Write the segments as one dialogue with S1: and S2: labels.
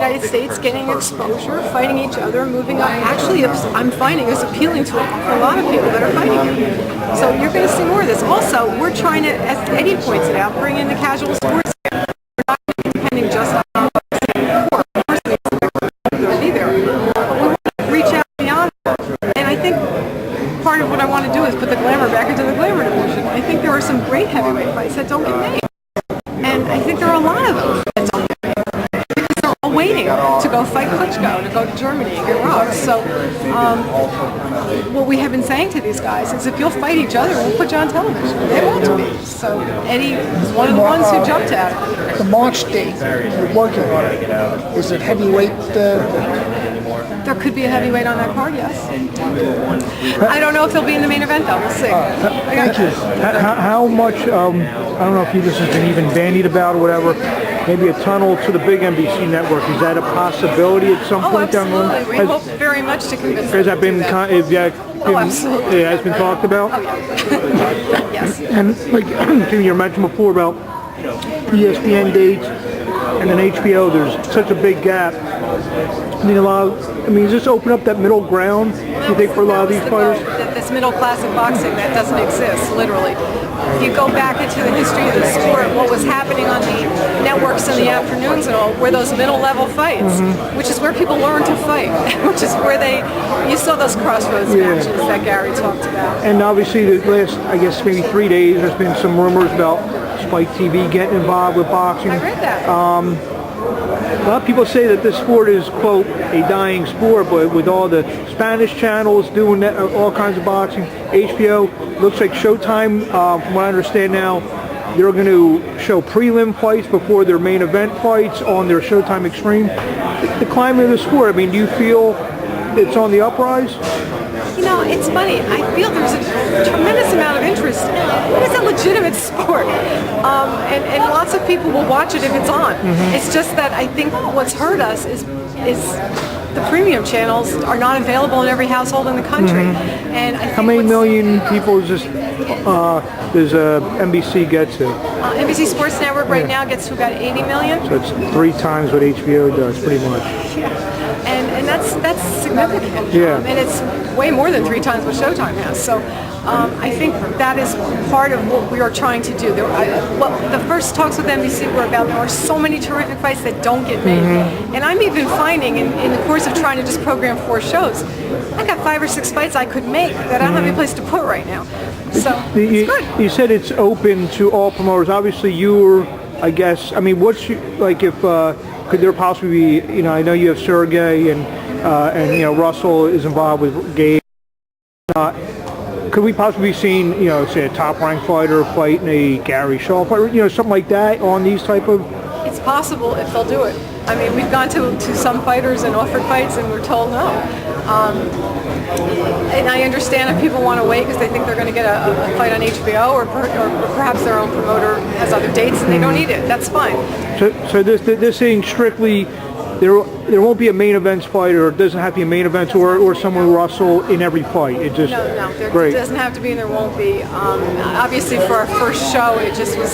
S1: United States, getting exposure, fighting each other, moving up. Actually, I'm finding is appealing to a lot of people that are fighting here. So you're going to see more of this. Also, we're trying to, as Eddie points it out, bring in the casual sports. We're not depending just on boxing. Of course, they'll be there. But we want to reach out beyond that. And I think part of what I want to do is put the glamour back into the glamour division. I think there are some great heavyweight fights that don't get made. And I think there are a lot of them that don't get made. Because they're all waiting to go fight Klitschko, to go to Germany and get robbed. So what we have been saying to these guys is if you'll fight each other, we'll put you on television. They want to be. So Eddie is one of the ones who jumped at it.
S2: The March date you're working on, is it heavyweight?
S1: There could be a heavyweight on that card, yes. I don't know if he'll be in the main event, though. We'll see.
S2: Thank you.
S3: How much, I don't know if this has been even bandied about or whatever, maybe a tunnel to the big NBC network. Is that a possibility at some point down the line?
S1: Absolutely. We hope very much to convince them.
S3: Has that been,
S1: absolutely.
S3: It has been talked about?
S1: Oh, yeah. Yes.
S3: And like you mentioned before about ESPN dates and then HBO, there's such a big gap. Does this open up that middle ground, you think, for a lot of these fighters?
S1: This middle class of boxing that doesn't exist, literally. If you go back into the history of the sport, what was happening on the networks in the afternoons and all, were those middle-level fights, which is where people learn to fight, which is where you saw those crossroads matches that Gary talked about.
S3: And obviously the last, I guess, maybe 3 days, there's been some rumors about Spike TV getting involved with boxing.
S1: I read that.
S3: A lot of people say that this sport is, quote, a dying sport, but with all the Spanish channels doing that, all kinds of boxing, HBO, looks like Showtime, from what I understand now, they're going to show prelim fights before their main event fights on their Showtime Extreme. The climate of the sport, do you feel it's on the uprise?
S1: You know, it's funny. I feel there's a tremendous amount of interest. It is a legitimate sport. And lots of people will watch it if it's on. It's just that I think what's hurt us is the premium channels are not available in every household in the country. And I think
S3: how many million people does NBC get to?
S1: NBC Sports Network right now gets to about 80 million.
S3: So it's 3 times what HBO does, pretty much.
S1: Yeah. And that's significant.
S3: Yeah.
S1: And it's way more than 3 times what Showtime has. So I think that is part of what we are trying to do. The first talks with NBC were about there are so many terrific fights that don't get made. And I'm even finding in the course of trying to just program 4 shows, I got 5 or 6 fights I could make that I don't have any place to put right now. So it's good.
S3: You said it's open to all promoters. Obviously you're, I guess, what's if could there possibly be, I know you have Sergei and Russell is involved with Gabe. Could we possibly be seeing, say a top-ranked fighter fighting a Gary Shaw fighter, something like that on these type of?
S1: It's possible if they'll do it. We've gone to some fighters and offered fights and we're told no. And I understand if people want to wait because they think they're going to get a fight on HBO or perhaps their own promoter has other dates and they don't need it. That's fine.
S3: So this thing strictly, there won't be a main events fight, or it doesn't have to be a main event or someone Russell in every fight. It just
S1: no, there doesn't have to be and there won't be. Obviously for our first show it just was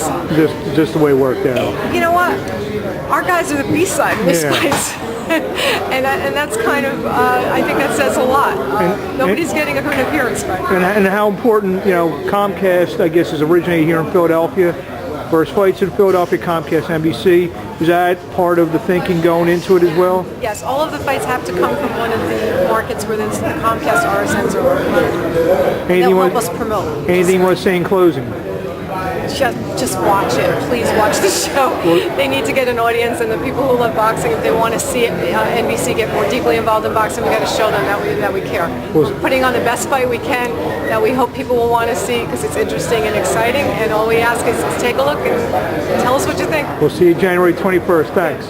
S3: just the way it worked out.
S1: You know what? Our guys are the B-side in these fights. and that's kind of, I think that says a lot. Nobody's getting a good appearance fight.
S3: And how important, Comcast, I guess, is originated here in Philadelphia. First fights in Philadelphia, Comcast, NBC. Is that part of the thinking going into it as well?
S1: Yes, all of the fights have to come from one of the markets where the Comcast RSNs are located. They'll help us promote.
S3: Anything you want to say in closing?
S1: Just watch it. Please watch the show. They need to get an audience, and the people who love boxing, if they want to see it, NBC get more deeply involved in boxing, we got to show them that we care. We're putting on the best fight we can that we hope people will want to see because it's interesting and exciting, and all we ask is take a look and tell us what you think.
S3: We'll see you January 21st. Thanks.